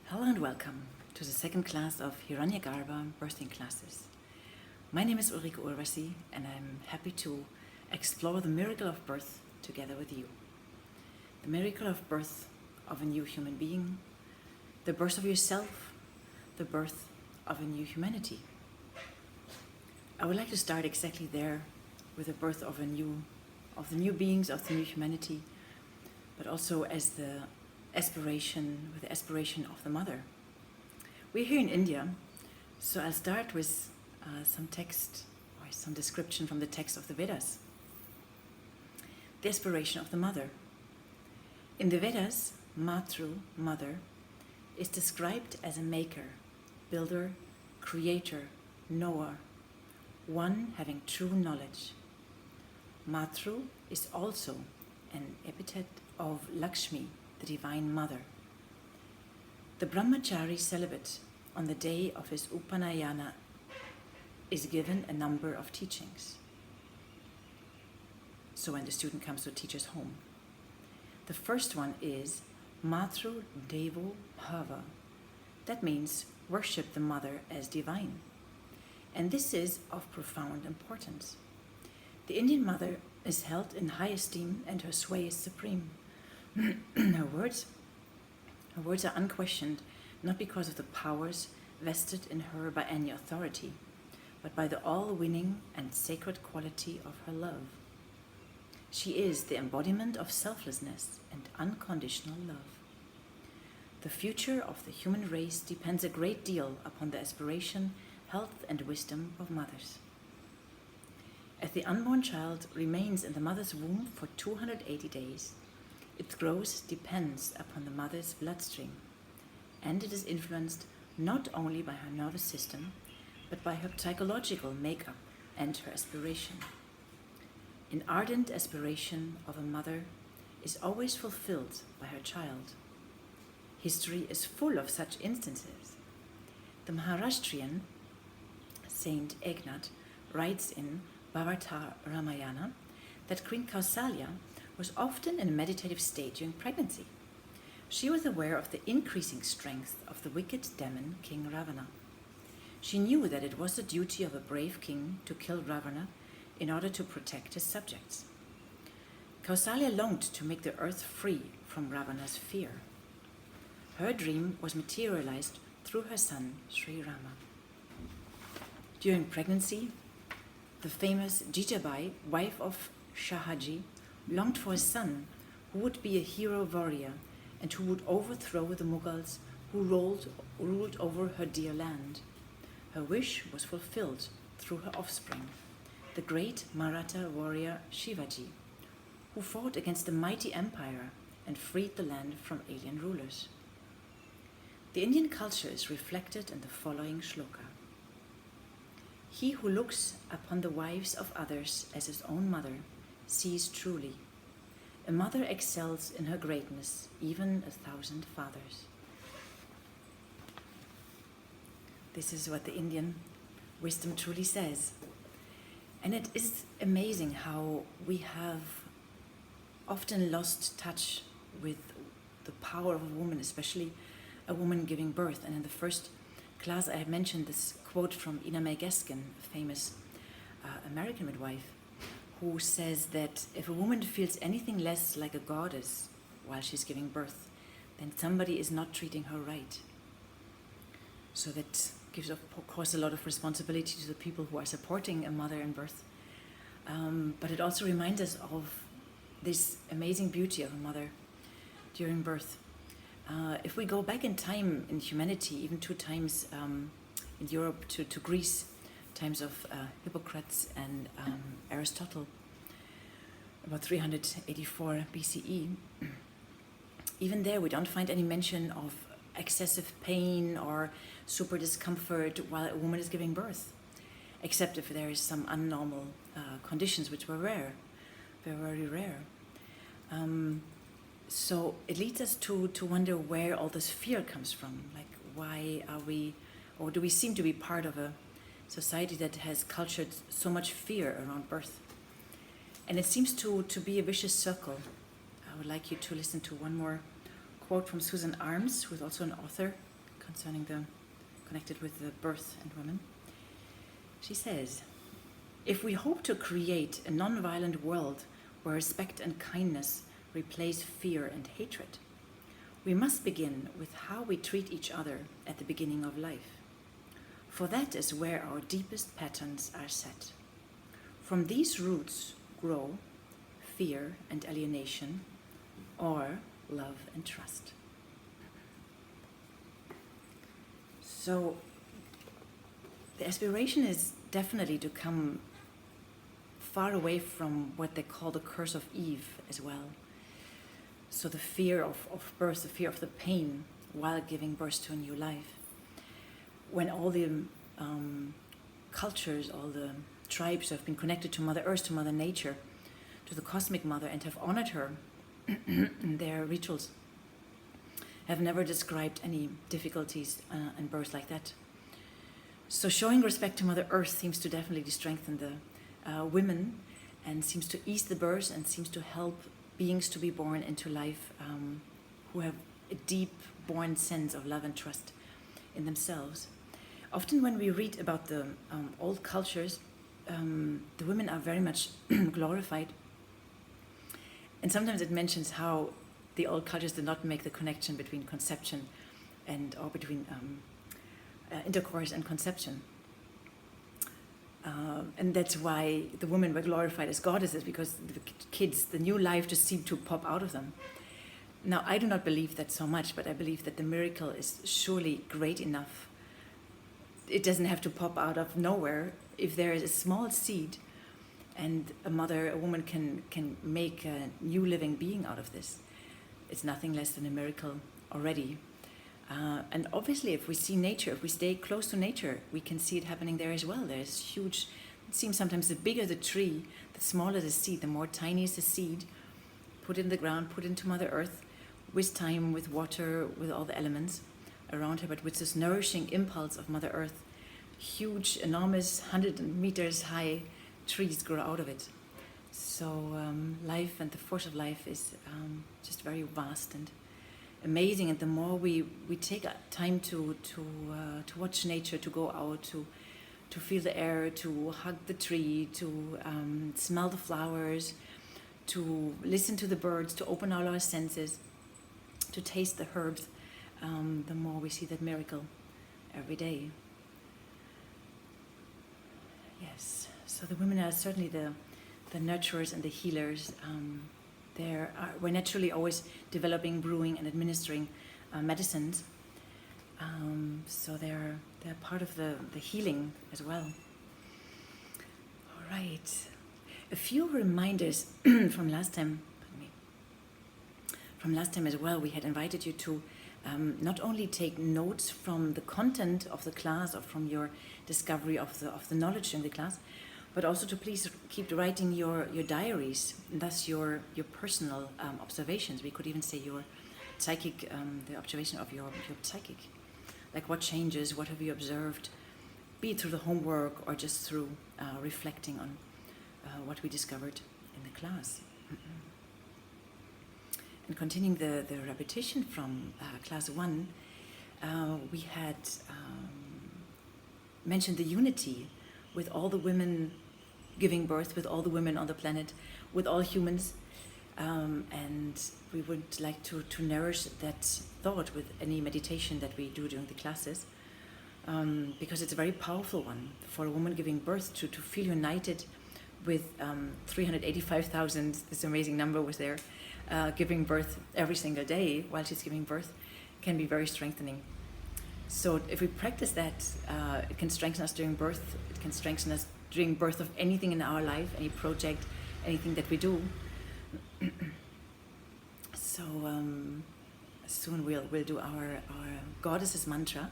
Hello and welcome to the second class of Hiranya Garbha birthing classes. My name is Ulrike Urvasi and I'm happy to explore the miracle of birth together with you. The miracle of birth of a new human being, the birth of yourself, the birth of a new humanity. I would like to start exactly there with the birth of the new beings, of the new humanity, but also as the aspiration of the mother. We're here in India, so I'll start with some text or some description from the text of the Vedas. The aspiration of the mother. In the Vedas, Matru, mother, is described as a maker, builder, creator, knower, one having true knowledge. Matru is also an epithet of Lakshmi, the Divine Mother. The brahmachari celibate on the day of his Upanayana is given a number of teachings. So when the student comes to teacher's home, the first one is Matru Devo Bhava. That means worship the mother as divine. And this is of profound importance. The Indian mother is held in high esteem and her sway is supreme. Her words are unquestioned, not because of the powers vested in her by any authority, but by the all-winning and sacred quality of her love. She is the embodiment of selflessness and unconditional love. The future of the human race depends a great deal upon the aspiration, health, and wisdom of mothers. As the unborn child remains in the mother's womb for 280 days, its growth depends upon the mother's bloodstream, and it is influenced not only by her nervous system, but by her psychological makeup and her aspiration. An ardent aspiration of a mother is always fulfilled by her child. History is full of such instances. The Maharashtrian Saint Eknath writes in Bharata Ramayana that Queen Kausalya was often in a meditative state during pregnancy. She was aware of the increasing strength of the wicked demon King Ravana. She knew that it was the duty of a brave king to kill Ravana in order to protect his subjects. Kausalya longed to make the earth free from Ravana's fear. Her dream was materialized through her son, Sri Rama. During pregnancy, the famous Jijabai, wife of Shahaji, longed for a son who would be a hero warrior and who would overthrow the Mughals who ruled over her dear land. Her wish was fulfilled through her offspring, the great Maratha warrior Shivaji, who fought against the mighty empire and freed the land from alien rulers. The Indian culture is reflected in the following shloka. He who looks upon the wives of others as his own mother sees truly. A mother excels in her greatness, even 1,000 fathers. This is what the Indian wisdom truly says. And it is amazing how we have often lost touch with the power of a woman, especially a woman giving birth. And in the first class I had mentioned this quote from Ina May Gaskin, a famous American midwife, who says that if a woman feels anything less like a goddess while she's giving birth, then somebody is not treating her right. So that gives, of course, a lot of responsibility to the people who are supporting a mother in birth. But it also reminds us of this amazing beauty of a mother during birth. If we go back in time in humanity, even 2 times in Europe to Greece, times of Hippocrates and Aristotle, about 384 BCE. Even there, we don't find any mention of excessive pain or super discomfort while a woman is giving birth, except if there is some abnormal conditions, which were rare, very rare. So it leads us to wonder where all this fear comes from. Like, why are we, or do we seem to be part of a society that has cultured so much fear around birth? And it seems to be a vicious circle. I would like you to listen to one more quote from Susan Arms, who is also an author concerning connected with the birth and women. She says, if we hope to create a non-violent world where respect and kindness replace fear and hatred, we must begin with how we treat each other at the beginning of life. For that is where our deepest patterns are set. From these roots grow fear and alienation, or love and trust. So the aspiration is definitely to come far away from what they call the curse of Eve as well. So the fear of birth, the fear of the pain while giving birth to a new life. When all the cultures, all the tribes have been connected to Mother Earth, to Mother Nature, to the Cosmic Mother, and have honored her, their rituals have never described any difficulties in birth like that. So showing respect to Mother Earth seems to definitely strengthen the women, and seems to ease the birth, and seems to help beings to be born into life who have a deep-born sense of love and trust in themselves. Often when we read about the old cultures, the women are very much glorified. And sometimes it mentions how the old cultures did not make the connection between conception or between intercourse and conception. And that's why the women were glorified as goddesses, because the kids, the new life just seemed to pop out of them. Now, I do not believe that so much, but I believe that the miracle is surely great enough. It doesn't have to pop out of nowhere. If there is a small seed and a woman can make a new living being out of this, it's nothing less than a miracle already. And obviously, if we see nature, if we stay close to nature, we can see it happening there as well. There's huge, it seems sometimes the bigger the tree, the smaller the seed, the more tiny is the seed, put in the ground, put into Mother Earth, with time, with water, with all the elements around her, but with this nourishing impulse of Mother Earth, huge, enormous, 100 meters high trees grow out of it. So life and the force of life is just very vast and amazing. And the more we take time to watch nature, to go out, to feel the air, to hug the tree, to smell the flowers, to listen to the birds, to open all our senses, to taste the herbs, the more we see that miracle every day. Yes, so the women are certainly the nurturers and the healers. We're naturally always developing, brewing, and administering medicines. So they're part of the healing as well. All right, a few reminders from last time. From last time as well, we had invited you to not only take notes from the content of the class or from your discovery of the knowledge in the class, but also to please keep writing your diaries, and thus your personal observations. We could even say your psychic, the observation of your psychic. Like what changes, what have you observed, be it through the homework or just through reflecting on what we discovered in the class. And continuing the repetition from class 1, we had mentioned the unity with all the women giving birth, with all the women on the planet, with all humans. And we would like to nourish that thought with any meditation that we do during the classes, because it's a very powerful one for a woman giving birth to feel united with 385,000, this amazing number was there, giving birth every single day while she's giving birth, can be very strengthening. So if we practice that, it can strengthen us during birth, it can strengthen us during birth of anything in our life, any project, anything that we do. So soon we'll do our goddesses mantra.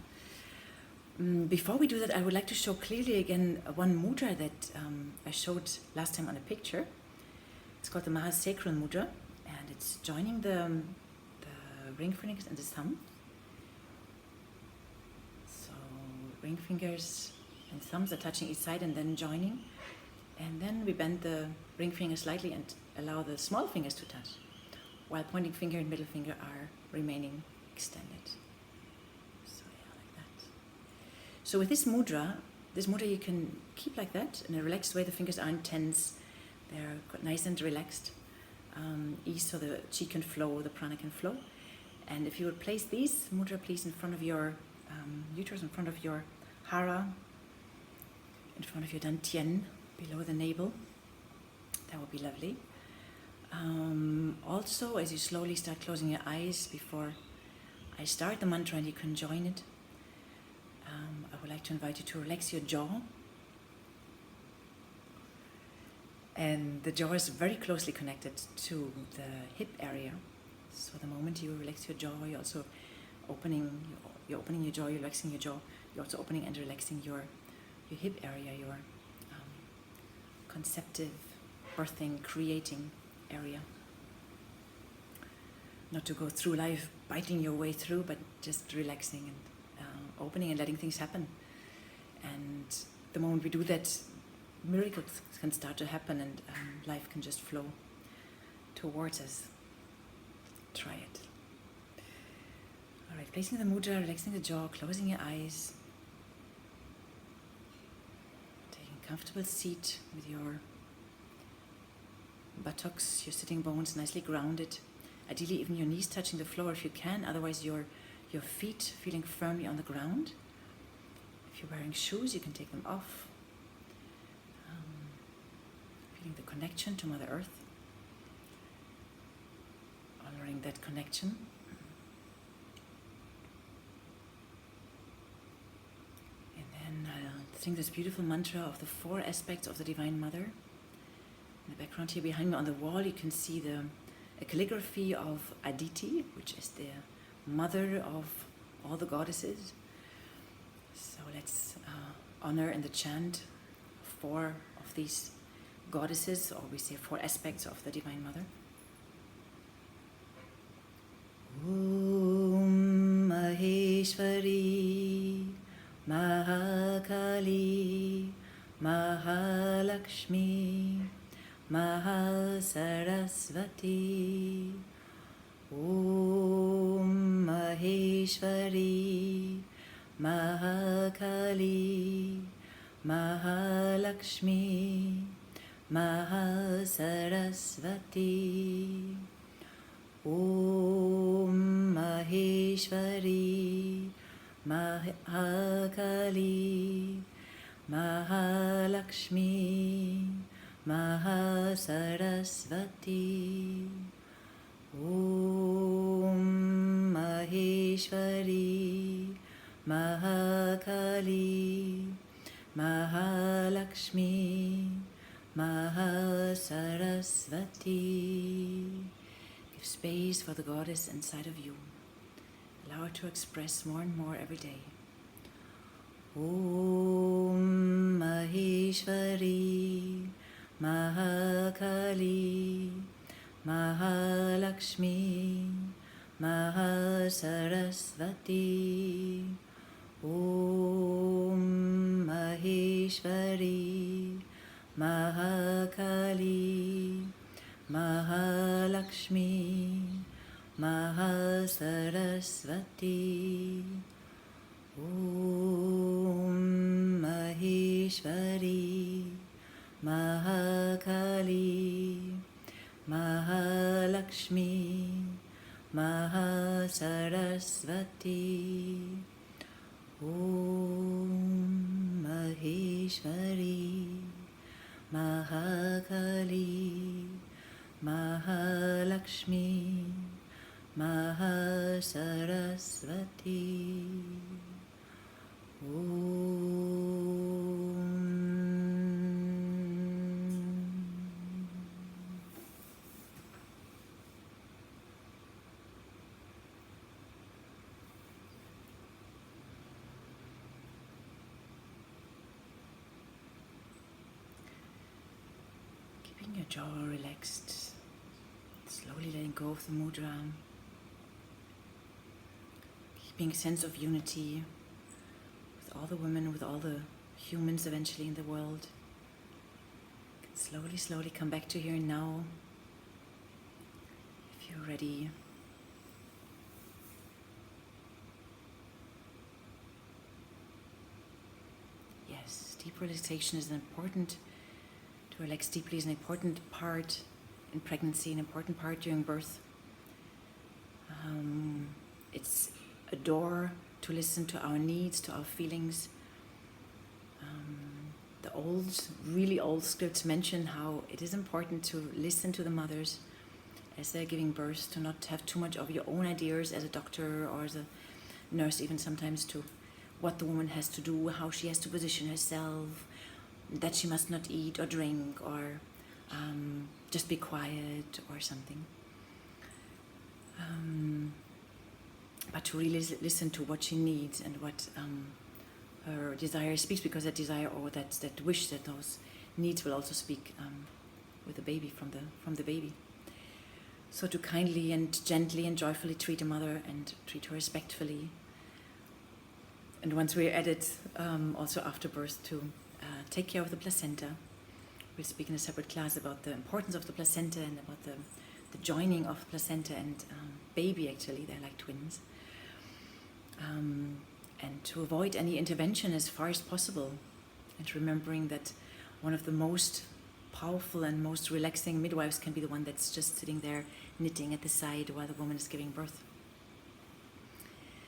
Before we do that, I would like to show clearly again one mudra that I showed last time on a picture. It's called the Mahasacral mudra, and it's joining the ring fingers and the thumb. So ring fingers and thumbs are touching each side and then joining. And then we bend the ring finger slightly and allow the small fingers to touch, while pointing finger and middle finger are remaining extended. So yeah. So with this mudra you can keep like that in a relaxed way. The fingers aren't tense, they're nice and relaxed, ease so the chi can flow, the prana can flow. And if you would place these mudra please in front of your uterus, in front of your hara, in front of your dantian, below the navel, that would be lovely. Also, as you slowly start closing your eyes before I start the mantra and you can join it, I would like to invite you to relax your jaw. And the jaw is very closely connected to the hip area. So the moment you relax your jaw, you're also opening your jaw, you're relaxing your jaw, you're also opening and relaxing your hip area, your conceptive, birthing, creating area. Not to go through life biting your way through, but just relaxing and opening and letting things happen. And the moment we do that, miracles can start to happen and life can just flow towards us. Try it. All right, placing the mudra, relaxing the jaw, closing your eyes. Taking a comfortable seat with your buttocks, your sitting bones nicely grounded. Ideally even your knees touching the floor if you can, otherwise your feet feeling firmly on the ground. If you're wearing shoes, you can take them off. Feeling the connection to Mother Earth. Honoring that connection. And then I'll sing this beautiful mantra of the 4 aspects of the Divine Mother. In the background here behind me on the wall you can see a calligraphy of Aditi, which is the mother of all the goddesses. So let's honor in the chant 4 of these goddesses, or we say 4 aspects of the Divine Mother. Om Maheshwari Mahakali Mahalakshmi Mahasarasvati. Om Maheshwari Mahakali Mahalakshmi Mahasarasvati. Om Maheshwari Mahakali Mahalakshmi Mahasarasvati. Om Maheshwari Mahakali Mahalakshmi Mahasarasvati. Give space for the goddess inside of you. Allow her to express more and more every day. Om Maheshwari Mahakali Mahalakshmi Mahasarasvati. Om Maheshwari Mahakali Mahalakshmi Mahasarasvati. Om Maheshwari Mahakali Mahalakshmi Mahasarasvati. Om Maheshwari Mahakali Mahalakshmi Mahasarasvati. Keeping your jaw relaxed, slowly letting go of the mudra, keeping a sense of unity with all the women, with all the humans eventually in the world. Slowly, slowly come back to here and now. If you're ready. Deep relaxation is an important, to relax deeply is an important part in pregnancy, an important part during birth. It's a door to listen to our needs, to our feelings. The really old scripts mention how it is important to listen to the mothers as they're giving birth, to not have too much of your own ideas as a doctor or as a nurse, even sometimes, to what the woman has to do, how she has to position herself, that she must not eat or drink or just be quiet or something. But to really listen to what she needs and what her desire speaks, because that desire or that wish, that those needs will also speak with the baby, from the baby. So to kindly and gently and joyfully treat a mother and treat her respectfully. And once we're at it, also after birth, to take care of the placenta. We'll speak in a separate class about the importance of the placenta and about the joining of placenta and baby, actually, they're like twins. And to avoid any intervention as far as possible, and remembering that one of the most powerful and most relaxing midwives can be the one that's just sitting there knitting at the side while the woman is giving birth.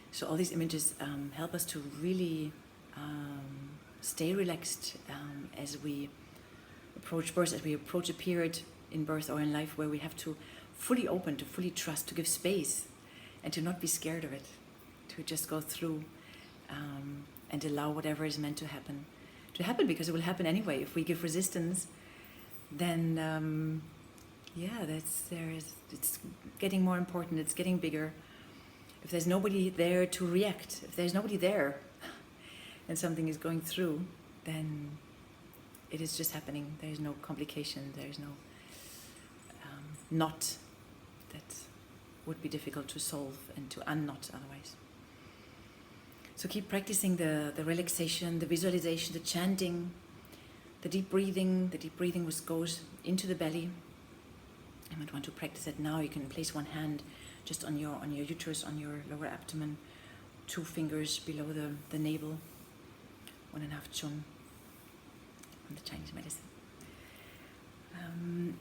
So all these images help us to really stay relaxed as we approach birth, as we approach a period in birth or in life where we have to fully open, to fully trust, to give space, and to not be scared of it, to just go through and allow whatever is meant to happen, because it will happen anyway. If we give resistance, then it's getting more important, it's getting bigger. If there's nobody there to react, if there's nobody there and something is going through, then it is just happening. There is no complication, there is no knot that would be difficult to solve and to unknot otherwise. So keep practicing the relaxation, the visualization, the chanting, the deep breathing which goes into the belly. You might want to practice it now. You can place one hand just on your uterus, on your lower abdomen, 2 fingers below the navel, 1.5 chun from the Chinese medicine.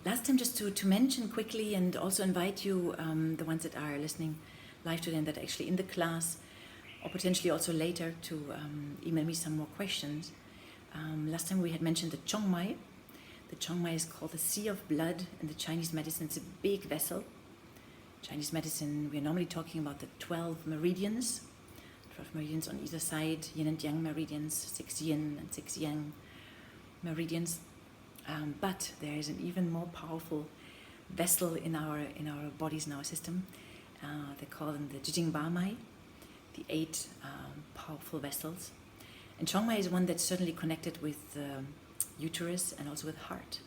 Last time, just to mention quickly and also invite you, the ones that are listening live today and that are actually in the class, or potentially also later, to email me some more questions. Last time we had mentioned the Chongmai. The Chongmai is called the Sea of Blood in the Chinese medicine. It's a big vessel. Chinese medicine, we're normally talking about the 12 meridians. 12 meridians on either side, yin and yang meridians, 6 yin and 6 yang meridians. But there is an even more powerful vessel in our bodies, in our system. They call them the Jijingbamai, the 8 powerful vessels. And Chongmai is one that's certainly connected with the uterus and also with heart.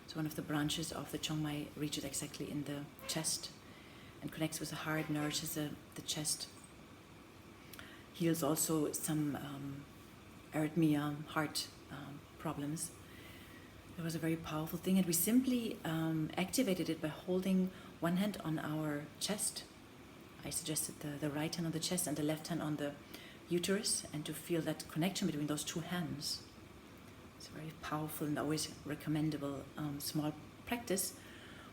So one of the branches of the Chongmai reaches exactly in the chest and connects with the heart, nourishes the chest, heals also some arrhythmia, heart problems. It was a very powerful thing, and we simply activated it by holding one hand on our chest. I suggested the right hand on the chest and the left hand on the uterus, and to feel that connection between those 2 hands. It's a very powerful and always recommendable small practice,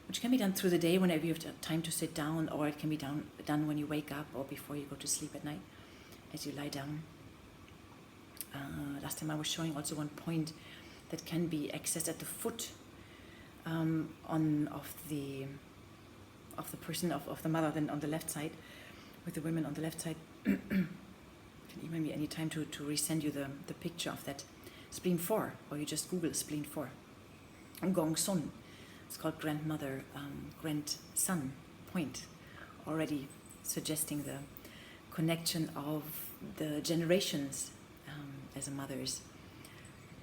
which can be done through the day whenever you have time to sit down, or it can be done when you wake up or before you go to sleep at night as you lie down. Last time I was showing also one point that can be accessed at the foot of the person, of the mother, then on the left side, with the women on the left side. You can email me anytime to resend you the picture of that spleen 4, or you just Google spleen 4. Gong Sun. It's called grandmother, grandson point, already suggesting the connection of the generations as a mother is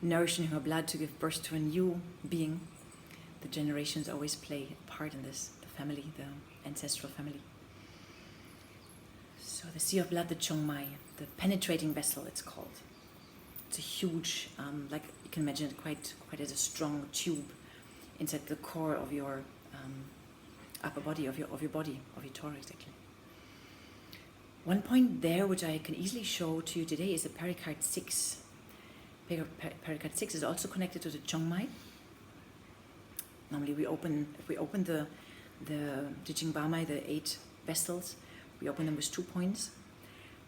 nourishing her blood to give birth to a new being. The generations always play a part in this, the family, the ancestral family. So the Sea of Blood, the Chongmai, the penetrating vessel, it's called. It's a huge, like you can imagine it quite as a strong tube inside the core of your upper body, of your thorax, actually. One point there which I can easily show to you today is the pericard 6. Pericardium 6 is also connected to the Chongmai. Normally if we open the Jijingbamai, the 8 vessels, we open them with 2 points.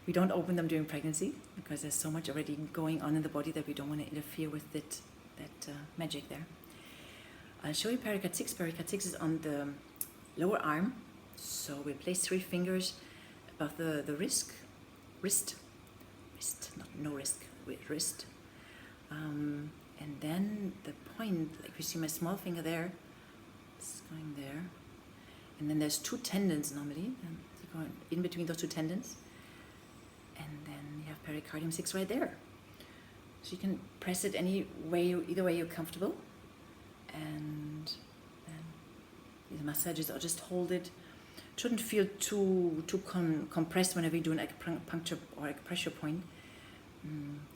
We don't open them during pregnancy because there's so much already going on in the body that we don't want to interfere with that magic there. I'll show you Pericardium 6. Pericardium 6 is on the lower arm. So we place 3 fingers above the wrist, not no risk, wrist. And then the point, like you see my small finger there, it's going there. And then there's 2 tendons normally, and you go in between those 2 tendons. And then you have pericardium 6 right there. So you can press it either way you're comfortable. And then the massages, or just hold it. It shouldn't feel too compressed whenever you do an acupuncture or acupressure point.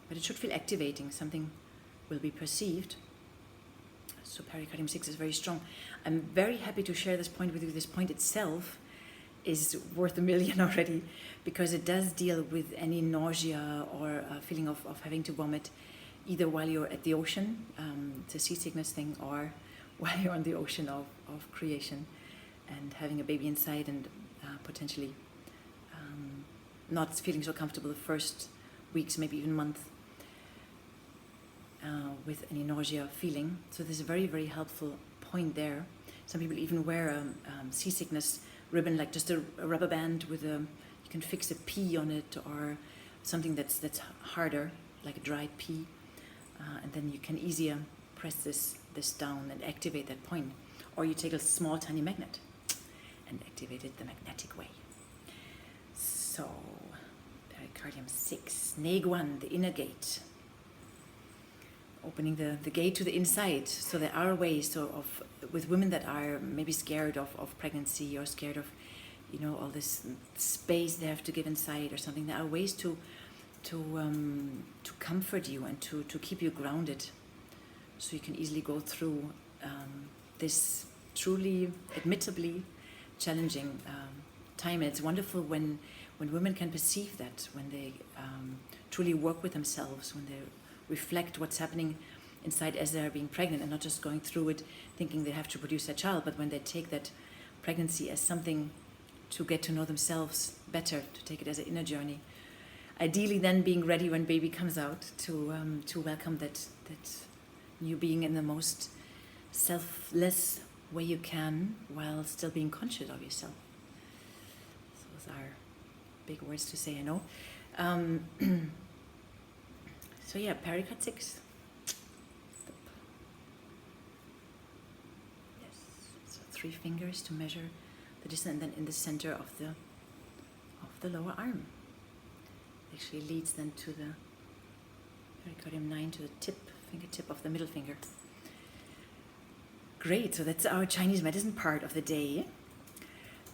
But it should feel activating. Something will be perceived. So pericardium 6 is very strong. I'm very happy to share this point with you. This point itself is worth $1 million already, because it does deal with any nausea or feeling of having to vomit, either while you're at the ocean, it's a seasickness thing, or while you're on the ocean of creation and having a baby inside and potentially not feeling so comfortable the first weeks, maybe even month, with any nausea feeling. So there's a very, very helpful point there. Some people even wear a seasickness ribbon, like just a rubber band with you can fix a pea on it, or something that's harder, like a dried pea, and then you can easier press this down and activate that point. Or you take a small tiny magnet and activate it the magnetic way. So pericardium 6, Neguan, the inner gate, opening the gate to the inside. So there are ways with women that are maybe scared of pregnancy, or scared of all this space they have to give inside or something. There are ways to comfort you and to keep you grounded, so you can easily go through this truly, admittably challenging time. And it's wonderful when women can perceive that, when they truly work with themselves, when they reflect what's happening inside as they're being pregnant, and not just going through it thinking they have to produce a child, but when they take that pregnancy as something to get to know themselves better, to take it as an inner journey. Ideally then being ready when baby comes out to welcome that new being in the most selfless way you can, while still being conscious of yourself. Those are big words to say, I know. So yeah, pericardium 6. Yes. So 3 fingers to measure the distance, and then in the center of the lower arm. Actually leads then to the pericardium 9, to the fingertip of the middle finger. Great, so that's our Chinese medicine part of the day.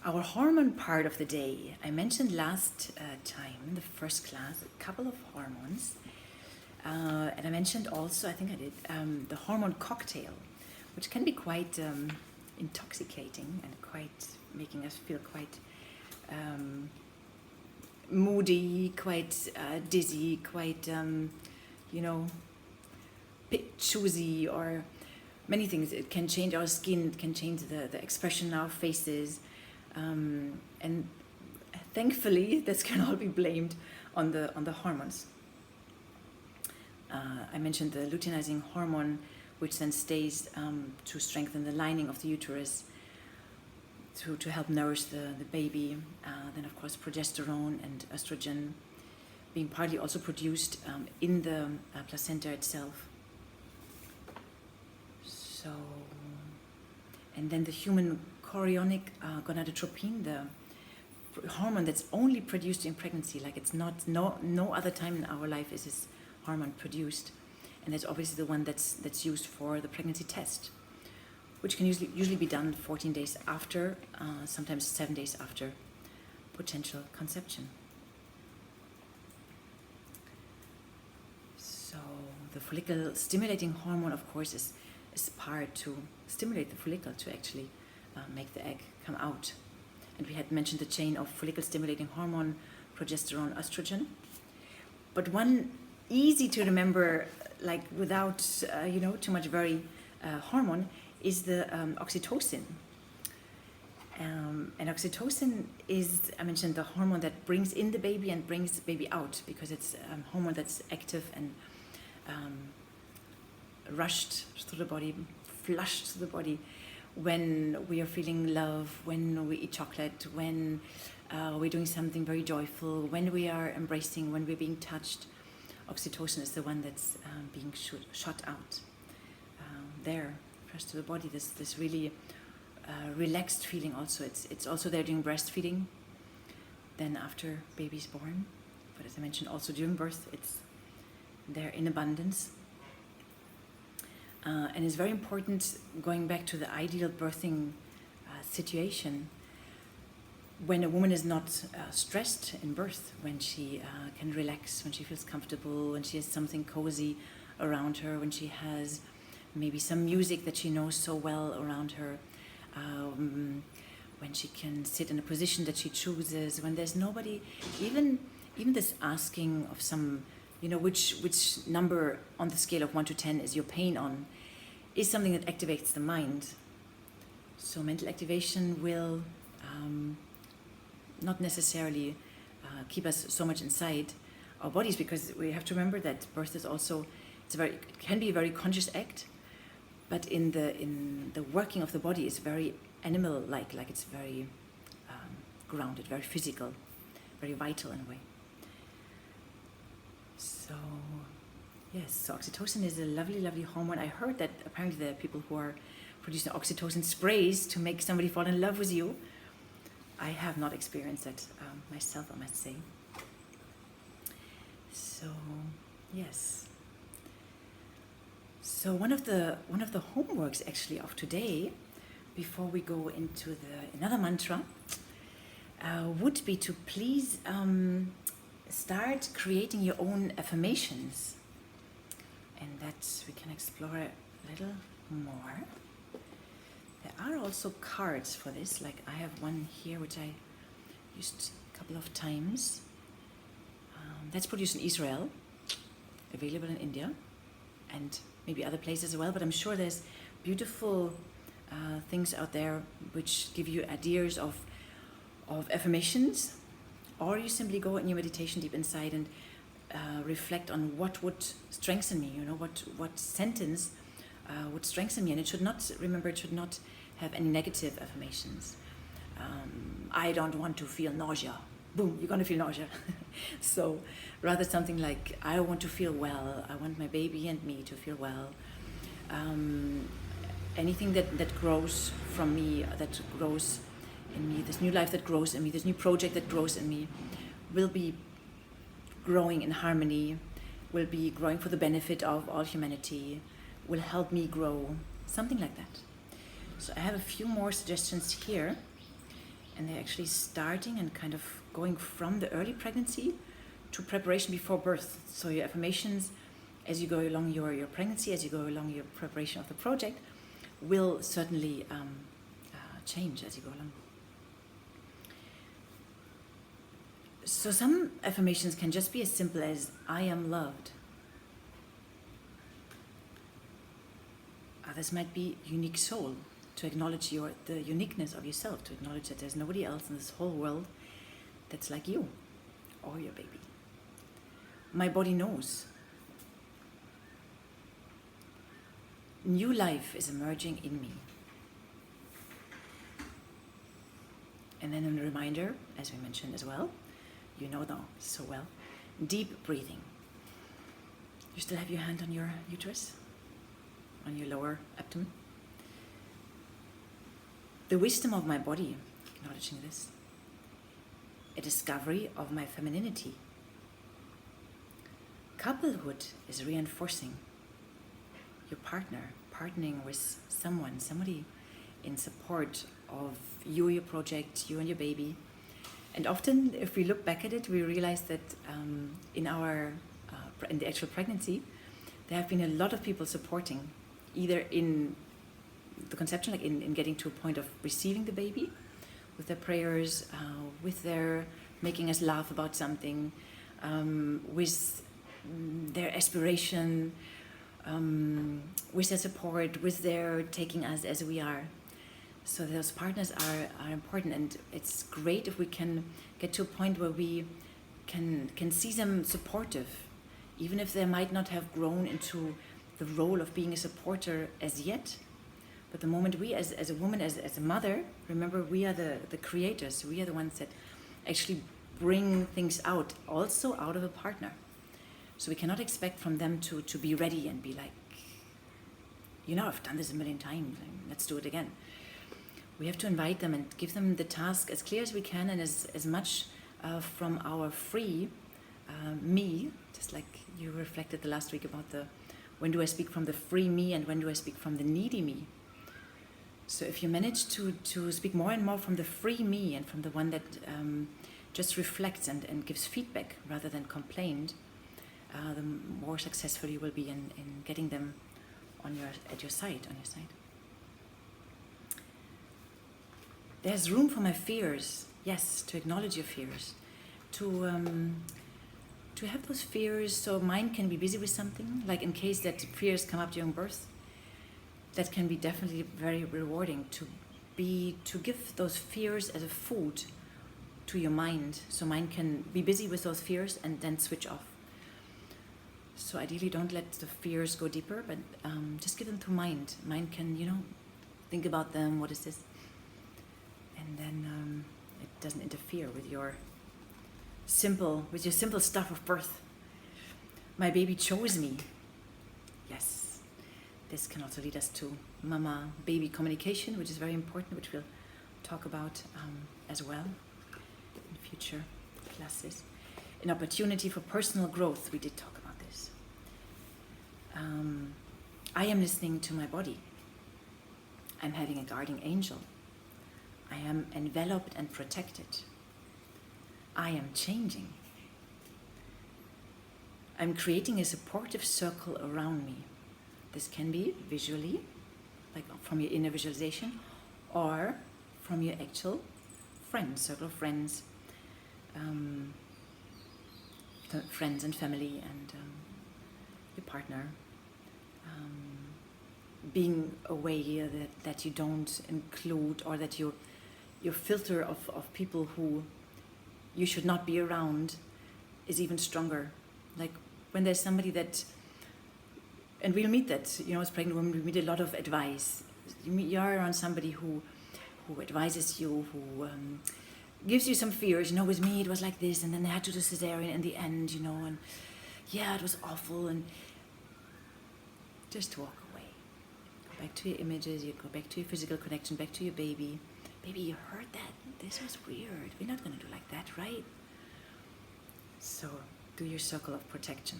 Our hormone part of the day. I mentioned last time in the first class a couple of hormones. And I mentioned also, I think I did, the hormone cocktail, which can be quite intoxicating and quite making us feel quite moody, quite dizzy, quite, choosy, or many things. It can change our skin, it can change the expression on our faces. And thankfully, this can all be blamed on the hormones. I mentioned the luteinizing hormone, which then stays to strengthen the lining of the uterus, to help nourish the baby. Then, of course, progesterone and estrogen being partly also produced in the placenta itself. So, and then the human chorionic gonadotropin, the hormone that's only produced in pregnancy, like it's not, no other time in our life is this hormone produced, and that's obviously the one that's used for the pregnancy test, which can usually be done 14 days after, sometimes 7 days after potential conception. So the follicle stimulating hormone, of course, is part to stimulate the follicle to actually make the egg come out. And we had mentioned the chain of follicle stimulating hormone, progesterone, estrogen. But one easy to remember like without, too much very hormone, is the oxytocin. And oxytocin is, I mentioned, the hormone that brings in the baby and brings the baby out, because it's a hormone that's active and rushed through the body, flushed through the body when we are feeling love, when we eat chocolate, when we're doing something very joyful, when we are embracing, when we're being touched. Oxytocin is the one that's being shot out there, fresh to the body. This really relaxed feeling also. It's also there during breastfeeding, then after baby's born. But as I mentioned, also during birth, it's there in abundance. And it's very important, going back to the ideal birthing situation, when a woman is not stressed in birth, when she can relax, when she feels comfortable, when she has something cozy around her, when she has maybe some music that she knows so well around her, when she can sit in a position that she chooses, when there's nobody, even this asking of some, which number on the scale of 1 to 10 is your pain on, is something that activates the mind. So mental activation will not necessarily keep us so much inside our bodies, because we have to remember that birth is also, it can be a very conscious act, but in the working of the body is very animal-like, like it's very grounded, very physical, very vital in a way. So yes, so oxytocin is a lovely, lovely hormone. I heard that apparently there are people who are producing oxytocin sprays to make somebody fall in love with you. I have not experienced that myself, I must say. So yes. So one of the homeworks actually of today, before we go into another mantra, would be to please start creating your own affirmations, and that we can explore a little more. There are also cards for this, like I have one here which I used a couple of times. That's produced in Israel, available in India, and maybe other places as well, but I'm sure there's beautiful things out there which give you ideas of affirmations, or you simply go in your meditation deep inside and reflect on what would strengthen me, what sentence would strengthen me. And it should not have any negative affirmations. I don't want to feel nausea. Boom, you're going to feel nausea. So rather something like, I want to feel well. I want my baby and me to feel well. Anything that grows from me, that grows in me, this new life that grows in me, this new project that grows in me, will be growing in harmony, will be growing for the benefit of all humanity, will help me grow, something like that. So I have a few more suggestions here, and they're actually starting and kind of going from the early pregnancy to preparation before birth. So your affirmations, as you go along your pregnancy, as you go along your preparation of the project, will certainly change as you go along. So some affirmations can just be as simple as, I am loved. Others might be unique soul, to acknowledge the uniqueness of yourself, to acknowledge that there's nobody else in this whole world that's like you or your baby. My body knows. New life is emerging in me. And then a reminder, as we mentioned as well, you know now so well, deep breathing. You still have your hand on your uterus, on your lower abdomen. The wisdom of my body, acknowledging this. A discovery of my femininity. Couplehood is reinforcing. Your partner, partnering with somebody in support of you, your project, you and your baby. And often, if we look back at it, we realize that in the actual pregnancy, there have been a lot of people supporting, either in the conception, like in getting to a point of receiving the baby, with their prayers, with their making us laugh about something, with their aspiration, with their support, with their taking us as we are. So those partners are important, and it's great if we can get to a point where we can see them supportive, even if they might not have grown into the role of being a supporter as yet. But the moment we, as a woman, as a mother, remember, we are the creators. We are the ones that actually bring things out, also out of a partner. So we cannot expect from them to be ready and be like, I've done this a million times, let's do it again. We have to invite them and give them the task as clear as we can, and as much from our free me, just like you reflected the last week about when do I speak from the free me and when do I speak from the needy me. So if you manage to speak more and more from the free me and from the one that just reflects and gives feedback rather than complained, the more successful you will be in getting them on your side. There's room for my fears. Yes, to acknowledge your fears, to have those fears, so mind can be busy with something. Like in case that fears come up during birth, that can be definitely very rewarding to give those fears as a food to your mind, so mind can be busy with those fears and then switch off. So ideally, don't let the fears go deeper, but just give them to mind. Mind can, think about them. What is this? And then it doesn't interfere with your simple stuff of birth. My baby chose me. Yes, this can also lead us to mama-baby communication, which is very important, which we'll talk about as well in future classes. An opportunity for personal growth. We did talk about this. I am listening to my body. I'm having a guardian angel. I am enveloped and protected. I am changing. I'm creating a supportive circle around me. This can be visually, like from your inner visualization, or from your actual friends, circle of friends, friends and family, and your partner. Being aware that you don't include, or that your filter of people who you should not be around is even stronger. Like when there's somebody that, and we'll meet that, as pregnant women, we meet a lot of advice. You're around somebody who advises you, who gives you some fears. With me it was like this, and then they had to do cesarean in the end, and yeah, it was awful, and just walk away. Go back to your images, you go back to your physical connection, back to your baby. Baby, you heard that? This was weird. We're not going to do like that, right? So do your circle of protection.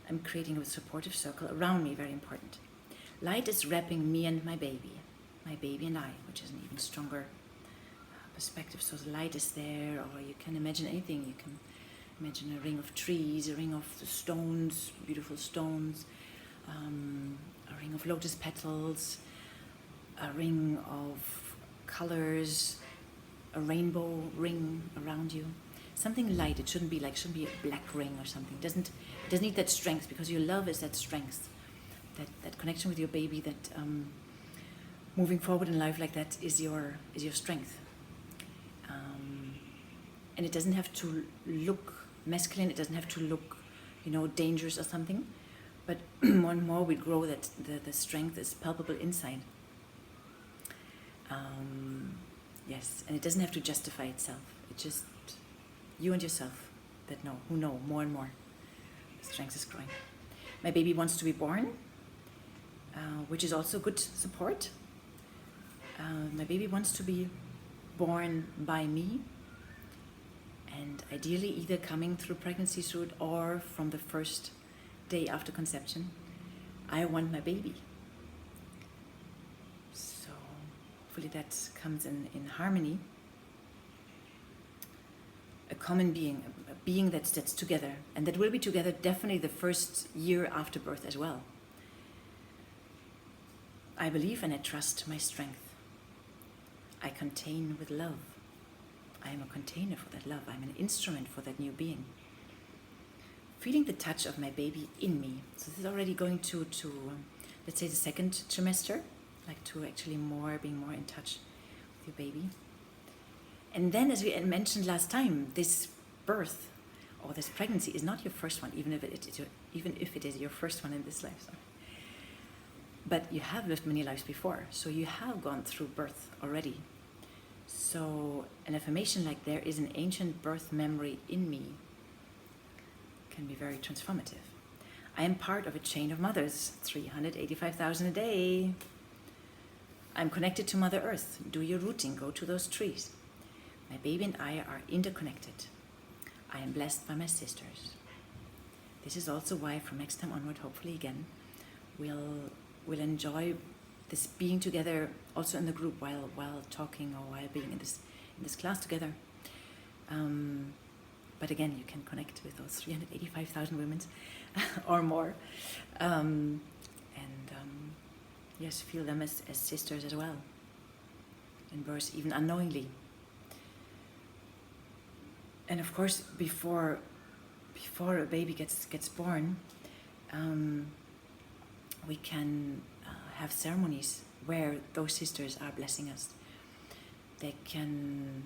I'm creating a supportive circle around me, very important. Light is wrapping me and my baby and I, which is an even stronger perspective. So the light is there, or you can imagine anything. You can imagine a ring of trees, a ring of stones, beautiful stones, a ring of lotus petals, a ring of colors, a rainbow ring around you. Something light. It shouldn't be a black ring or something. It doesn't need that strength, because your love is that strength, that connection with your baby, that moving forward in life like that is your strength. And it doesn't have to look masculine. It doesn't have to look, dangerous or something. But more and more we grow that the strength is palpable inside. Yes, and it doesn't have to justify itself. It's just you and yourself who know more and more. The strength is growing. My baby wants to be born, which is also good support. My baby wants to be born by me, and ideally either coming through pregnancy route or from the first day after conception. I want my baby. So hopefully that comes in harmony. A common being, a being that's together, and that will be together definitely the first year after birth as well. I believe and I trust my strength. I contain with love. I am a container for that love. I'm an instrument for that new being. feeling the touch of my baby in me. So this is already going to let's say the second trimester, like to actually being more in touch with your baby. And then, as we mentioned last time, this birth or this pregnancy is not your first one, even if it is your first one in this life. Sorry. But you have lived many lives before, so you have gone through birth already. So an affirmation like "there is an ancient birth memory in me" can be very transformative. I am part of a chain of mothers, 385,000 a day. I'm connected to Mother Earth. Do your rooting, go to those trees. My baby and I are interconnected. I am blessed by my sisters. This is also why from next time onward, hopefully again, we'll enjoy this being together also in the group while talking or while being in this class together. But again, you can connect with those 385,000 women or more. Yes, feel them as sisters as well. In birth, even unknowingly. And of course, before a baby gets born, we can have ceremonies where those sisters are blessing us. They can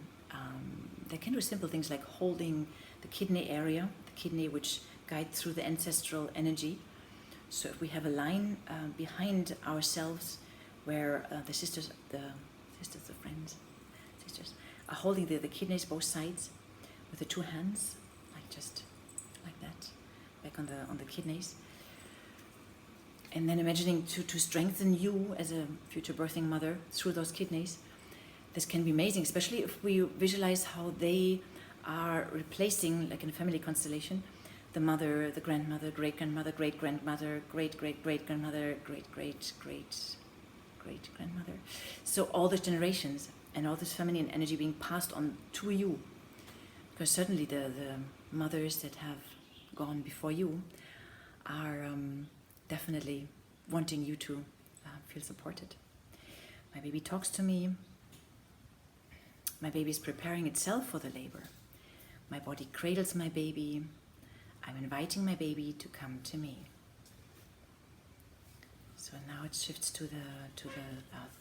do simple things like holding the kidney area, the kidney which guides through the ancestral energy. So if we have a line behind ourselves where the sisters, the friends, are holding the kidneys both sides with the two hands, just like that, back on the kidneys. And then imagining to strengthen you as a future birthing mother through those kidneys. This can be amazing, especially if we visualize how they are replacing, like in a family constellation, the mother, the grandmother, great-grandmother, great-grandmother, great-great-great-grandmother, great-great-great-grandmother. So all the generations and all this feminine energy being passed on to you. Because certainly the mothers that have gone before you are definitely wanting you to feel supported. My baby talks to me. My baby is preparing itself for the labor. My body cradles my baby. I'm inviting my baby to come to me. So now it shifts to the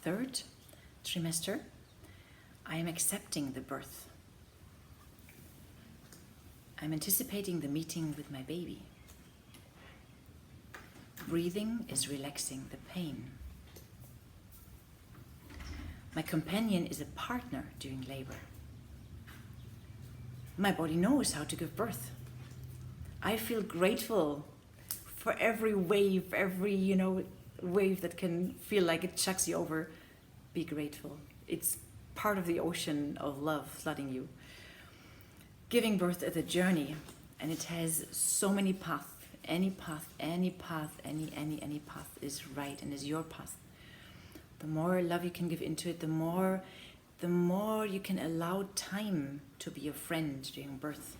third trimester. I am accepting the birth. I'm anticipating the meeting with my baby. Breathing is relaxing the pain. My companion is a partner during labor. My body knows how to give birth. I feel grateful for every wave, wave that can feel like it chucks you over. Be grateful. It's part of the ocean of love flooding you. Giving birth is a journey, and it has so many paths. Any path is right and is your path. The more love you can give into it, the more you can allow time to be your friend during birth.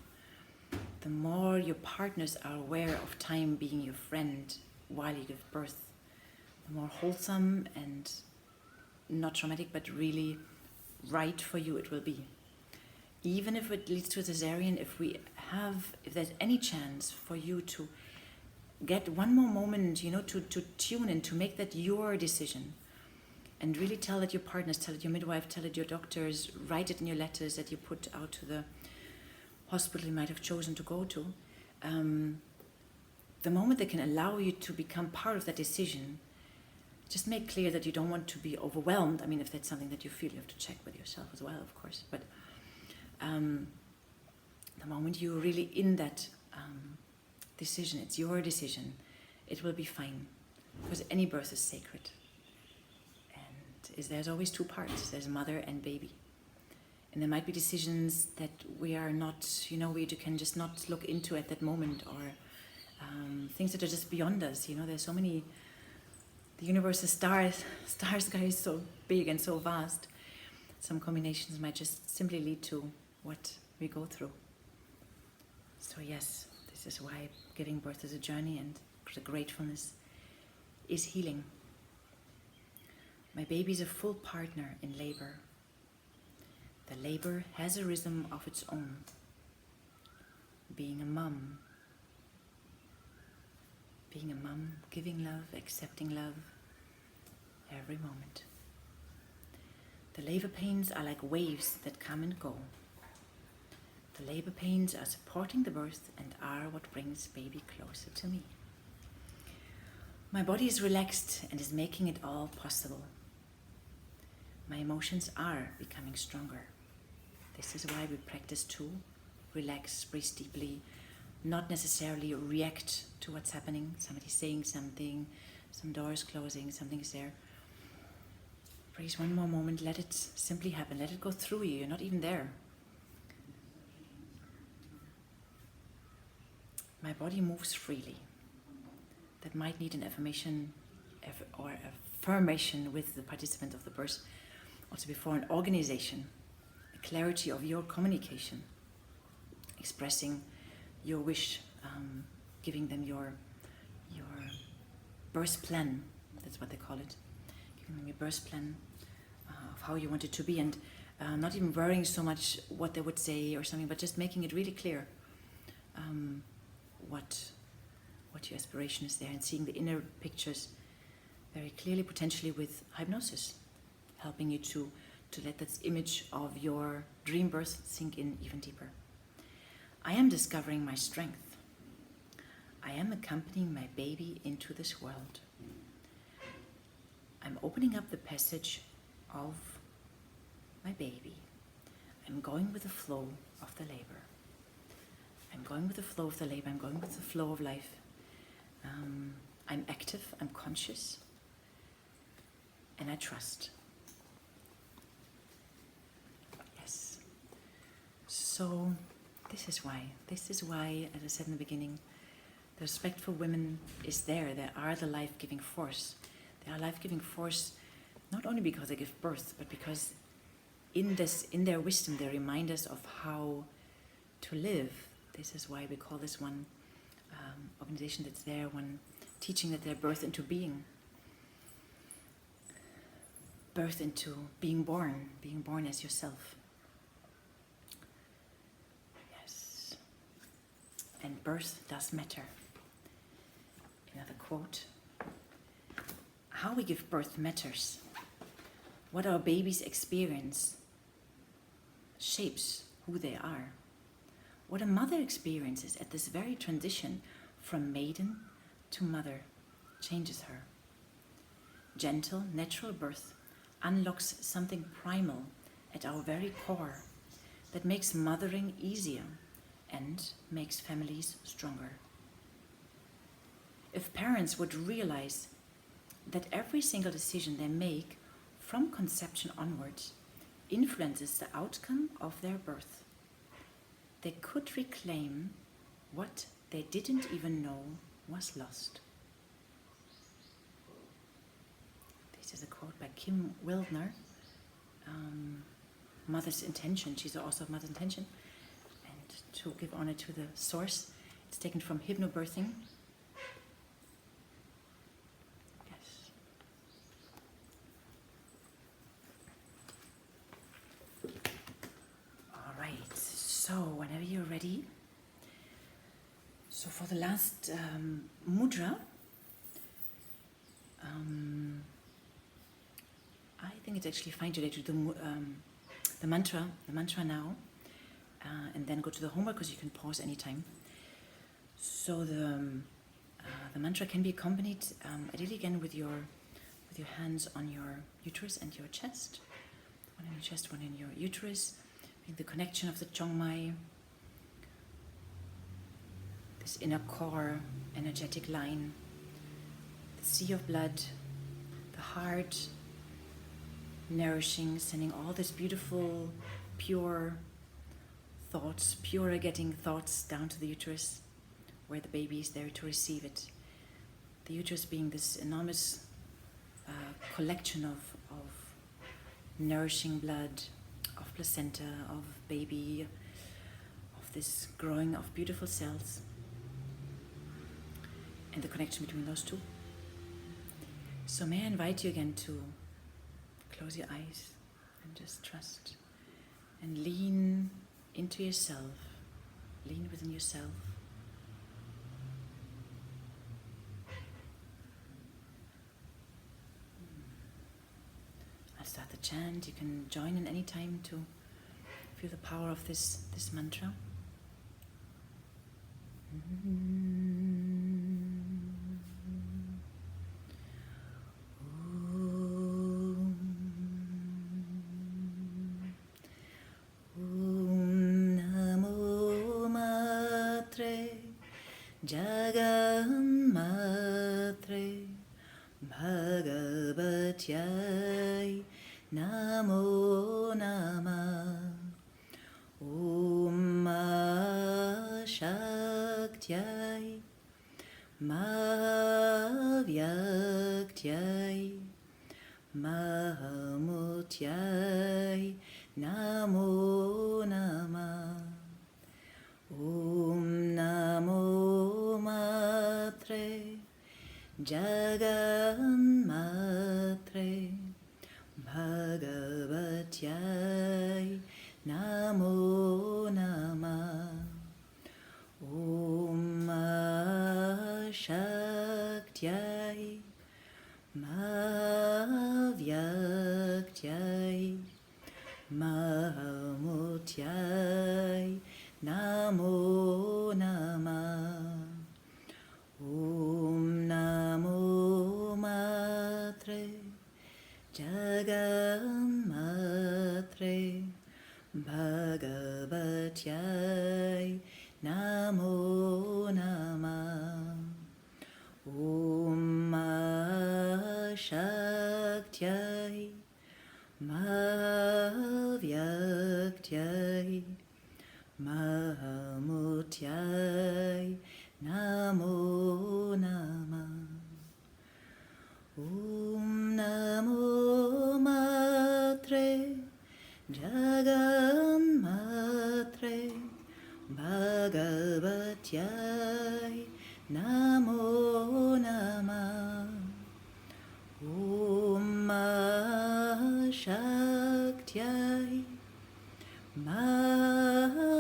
The more your partners are aware of time being your friend while you give birth, the more wholesome and not traumatic, but really right for you it will be. Even if it leads to a cesarean, if there's any chance for you to get one more moment, to tune in, to make that your decision, and really tell it your partners, tell it your midwife, tell it your doctors, write it in your letters that you put out to the hospital you might have chosen to go to. The moment they can allow you to become part of that decision, just make clear that you don't want to be overwhelmed. I mean, if that's something that you feel, you have to check with yourself as well, of course. But the moment you're really in that decision, it's your decision, it will be fine. Because any birth is sacred. And there's always two parts. There's mother and baby. And there might be decisions that we are not, we can just not look into at that moment, or things that are just beyond us. There's so many, the universe is sky is so big and so vast. Some combinations might just simply lead to what we go through. So yes, this is why giving birth is a journey, and the gratefulness is healing. My baby is a full partner in labor. The labor has a rhythm of its own. Being a mum being a mom, giving love, accepting love every moment. The labor pains are like waves that come and go. The labor pains are supporting the birth and are what brings baby closer to me. My body is relaxed and is making it all possible. My emotions are becoming stronger. This is why we practice to relax, breathe deeply, not necessarily react to what's happening. Somebody's saying something, some doors closing, something is there. Breathe one more moment, let it simply happen, let it go through you, you're not even there. My body moves freely. That might need an affirmation or affirmation with the participant of the birth, also before an organization, a clarity of your communication, expressing your wish, giving them your birth plan, that's what they call it, giving them your birth plan of how you want it to be, and not even worrying so much what they would say or something, but just making it really clear what your aspiration is there, and seeing the inner pictures very clearly, potentially with hypnosis, helping you to let that image of your dream birth sink in even deeper. I am discovering my strength. I am accompanying my baby into this world. I'm opening up the passage of my baby. I'm going with the flow of the labor. I'm going with the flow of the labor. I'm going with the flow of life. I'm active, I'm conscious, and I trust. Yes. So this is why, as I said in the beginning, the respect for women is there. They are the life-giving force. They are life-giving force not only because they give birth, but because in their wisdom they remind us of how to live. This is why we call this one organization that's there, one teaching that they're birthed into being. Birth into being born as yourself. Yes. And birth does matter. Another quote. How we give birth matters. What our babies experience shapes who they are. What a mother experiences at this very transition from maiden to mother changes her. Gentle, natural birth unlocks something primal at our very core that makes mothering easier and makes families stronger. If parents would realize that every single decision they make from conception onwards influences the outcome of their birth, they could reclaim what they didn't even know was lost. This is a quote by Kim Wildner, Mother's Intention. She's the author of Mother's Intention. And to give honor to the source, it's taken from Hypnobirthing. Yes. All right, so whenever you're ready. So for the last mudra, I think it's actually fine today to do the mantra now, and then go to the homework because you can pause anytime. So the mantra can be accompanied ideally again with your hands on your uterus and your chest, one in your chest, one in your uterus, the connection of the Chongmai, this inner core, energetic line, the sea of blood, the heart, nourishing, sending all this beautiful, pure thoughts, purer getting thoughts down to the uterus, where the baby is there to receive it. The uterus being this enormous collection of nourishing blood, of placenta, of baby, of this growing of beautiful cells, and the connection between those two. So may I invite you again to close your eyes and just trust and lean into yourself, lean within yourself. start the chant. You can join in any time to feel the power of this mantra. Jaganmatre Bhagavatyai Namo Namah. Om Shaktyai Mahavyakyai Mahamutyai Namo Namah. Om Namo Matre Jaganmatre Bhagavatyai Namo Namah. Om Shaktyai Mahavyakyai Mahamutyai Namo Namah. Om Namo Matre Jaganmatre Bhagavatyai Namo Namah. Om Shaktyai Mahavyakyai Mahamutyai Namo Namah. Om Namo Matre Jaganmatre Bhagavatyai Namo Namah. Om Shaktyai Mahavyakyai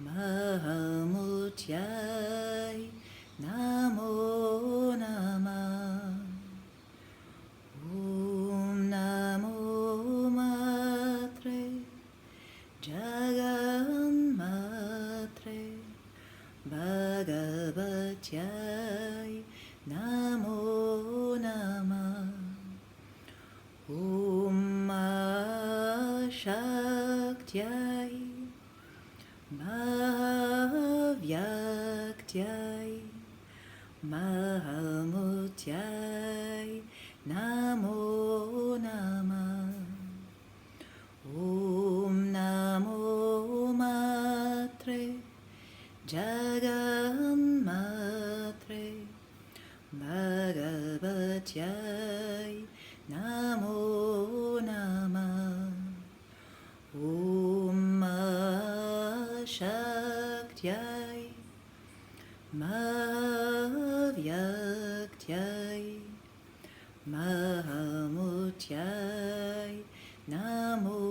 Mahamutyai Namo Namah. Om Namo Matre Jaganmatre Bhagavatyai Namo Namah. Om Shaktyai Mahavyakyai Mahamutyai Namo Namah. Om Namo Matre Jaganmatre Bhagavatyai Namo Namah. Om Shaktyai Mahavyakyai Mahamutyai Namo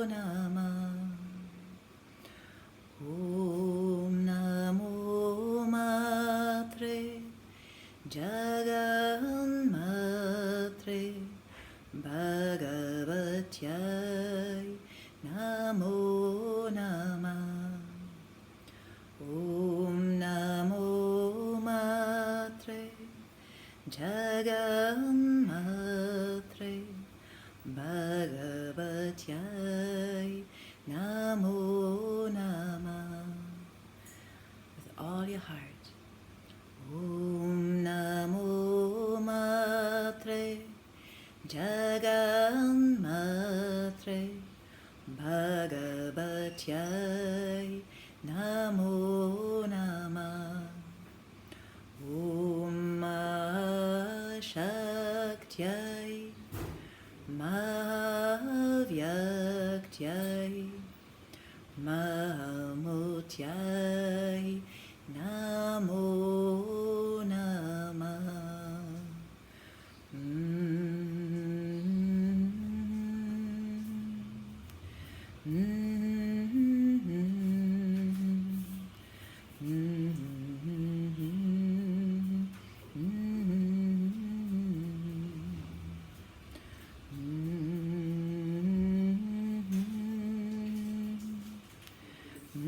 Namah. Om Namo Matre Jaganmatre Bhagavatyai Namo Namah. Om Namo Matre Jaganmatre Bhagavatyai Namo Namah. With all your heart. Om Namo Matre Jaganmatre Bhagavatyai Namo Namah. Om Shaktyai Mahavyakyai Mahamutyai Namo Namah. Thank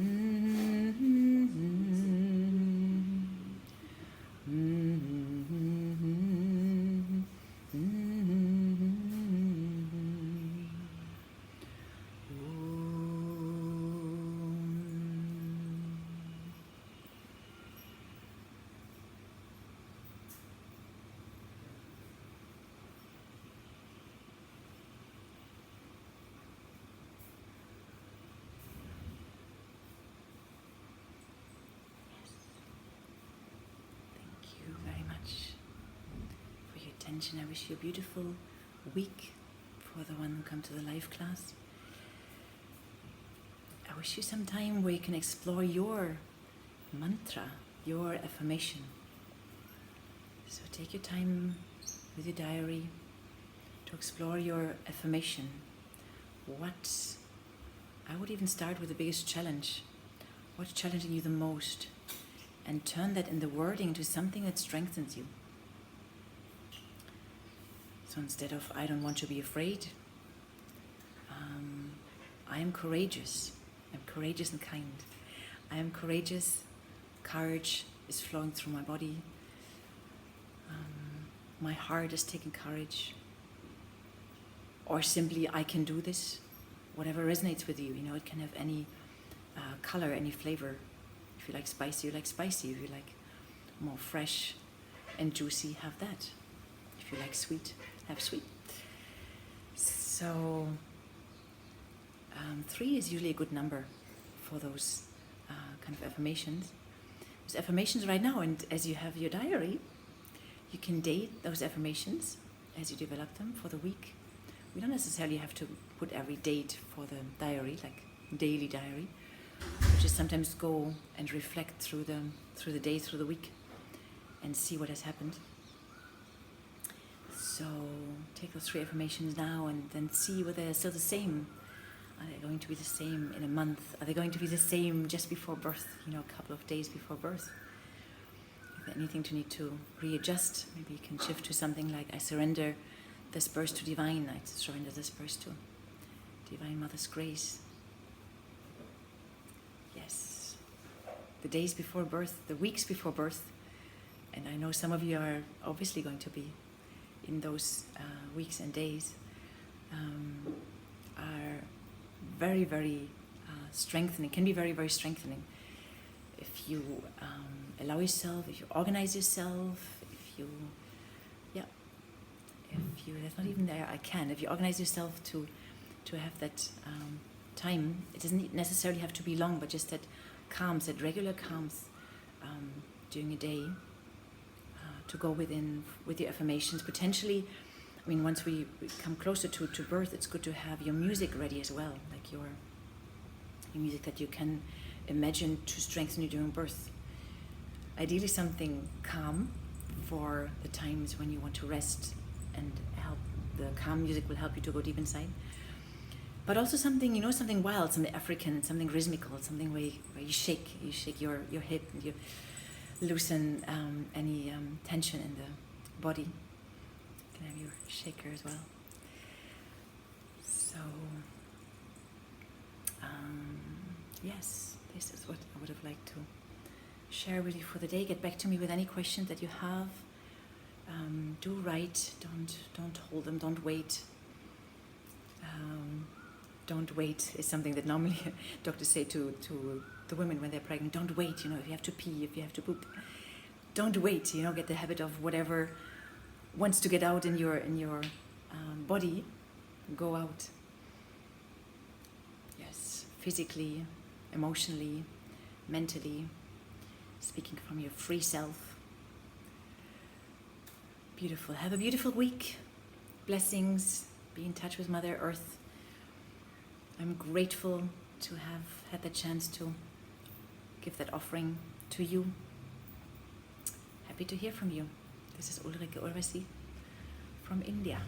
you very much for your attention. I wish you a beautiful week for the one who come to the live class. I wish you some time where you can explore your mantra, your affirmation. So take your time with your diary to explore your affirmation. I would even start with the biggest challenge. What's challenging you the most? And turn that in the wording into something that strengthens you. So instead of I don't want to be afraid, I am courageous. I'm courageous and kind. I am courageous. Courage is flowing through my body. My heart is taking courage. Or simply, I can do this. Whatever resonates with you. It can have any color, any flavor. If you like spicy, you like spicy. If you like more fresh and juicy, have that. If you like sweet, have sweet. So 3 is usually a good number for those kind of affirmations. Those affirmations right now, and as you have your diary, you can date those affirmations as you develop them for the week. We don't necessarily have to put every date for the diary, like daily diary. We just sometimes go and reflect through the day, through the week, and see what has happened. So take those 3 affirmations now and then see whether they're still the same. Are they going to be the same in a month? Are they going to be the same just before birth, a couple of days before birth? If there's anything to need to readjust, maybe you can shift to something like, I surrender this birth to divine. I surrender this birth to Divine Mother's grace. Yes. The days before birth, the weeks before birth, and I know some of you are obviously going to be in those weeks and days, are very, very strengthening, can be very, very strengthening. If you allow yourself, if you organize yourself, if you, that's not even there, if you organize yourself to have that time, it doesn't necessarily have to be long, but just that calms, that regular calms during a day, to go with your affirmations. Potentially, once we come closer to birth, it's good to have your music ready as well, like your music that you can imagine to strengthen you during birth. Ideally something calm for the times when you want to rest and help. The calm music will help you to go deep inside. But also something, something wild, something African, something rhythmical, something where you shake your hip, and you loosen any tension in the body. You can have your shaker as well. So, yes, this is what I would have liked to share with you for the day. Get back to me with any questions that you have. Do write, don't hold them, don't wait. Don't wait is something that normally doctors say to the women when they're pregnant. Don't wait, if you have to pee, if you have to poop. Don't wait, get the habit of whatever wants to get out in your body, go out. Yes, physically, emotionally, mentally, speaking from your free self. Beautiful. Have a beautiful week. Blessings. Be in touch with Mother Earth. I'm grateful to have had the chance to give that offering to you. Happy to hear from you. This is Ulrike Ulvasi from India.